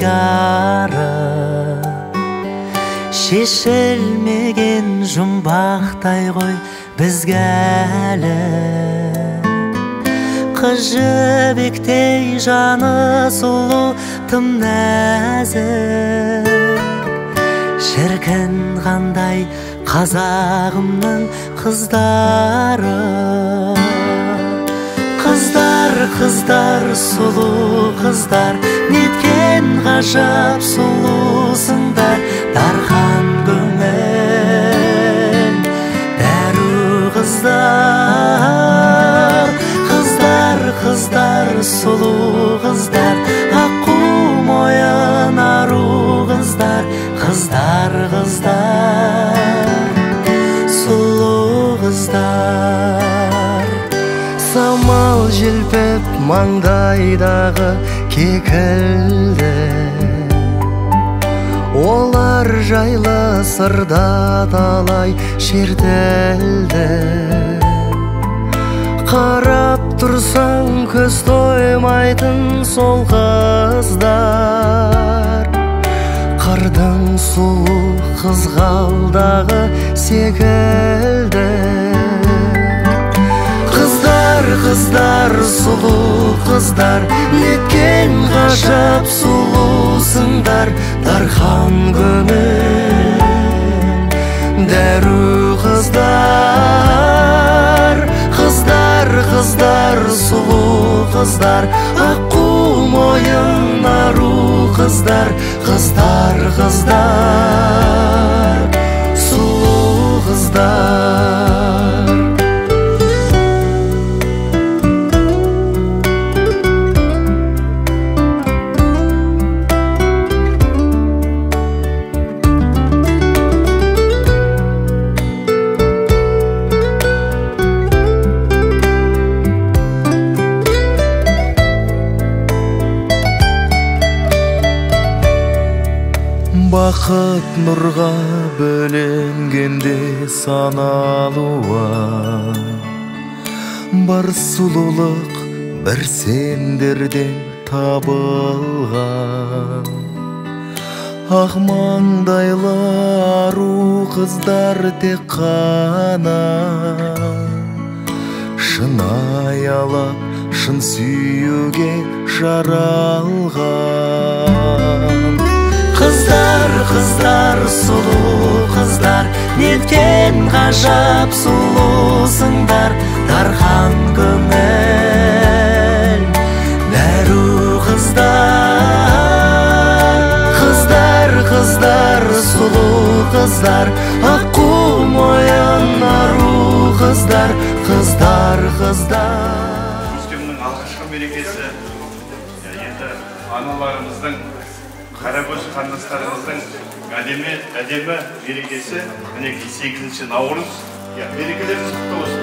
ылғары, шешілмеген жұмбақтай ғой бізге әлі. Қыз жібектей жаны сұлу тым нәзік, шіркін қандай қазағымның қыздары. Қыздар, қыздар, сұлу қыздар, неткен ғажап сұлусыңдар. Дархан көңіл дәру қыздар. Қыздар, қыздар, сұлу қыздар, аққу мойын ару қыздар. Қыздар, қыздар, сұлу қыздар. Самал желпіп маңдайдағы кекілді, олар жайлы сырда талай шертілді. Қарап тұрсаң көз тоймайтын сол қыздар, қырдың сұлу қызғалдағы секілді. Қыздар, қыздар, сұлу қыздар, неткен ғажап сұлусыңдар. Дархан көңіл дәру қыздар. Қыздар, қыздар, сұлу қыздар, аққу мойын ару қыздар. Қыздар, қыздар, сұлу қыздар. Бақыт нұрға бөленгенде саналуа, бар сұлулық бір сендерден табылған. Ақ маңдайлы ару қыздар тек қана, шын аялап, шын сүюге жаралған. Қыздар, қыздар, сұлу қыздар, неткен ғажап сұлусыңдар. Дархан көңіл дәру қыздар. Қыздар, қыздар, сұлу қыздар, аққу мойын ару қыздар. Қыздар, қыздар. Көктемнің алғашқы мерекесі, енді аналарымыздың, қаракөз қандастарымыздың әдемі мерекесі, мінекей 8 наурыз. Мерекелеріңіз құтты болсын.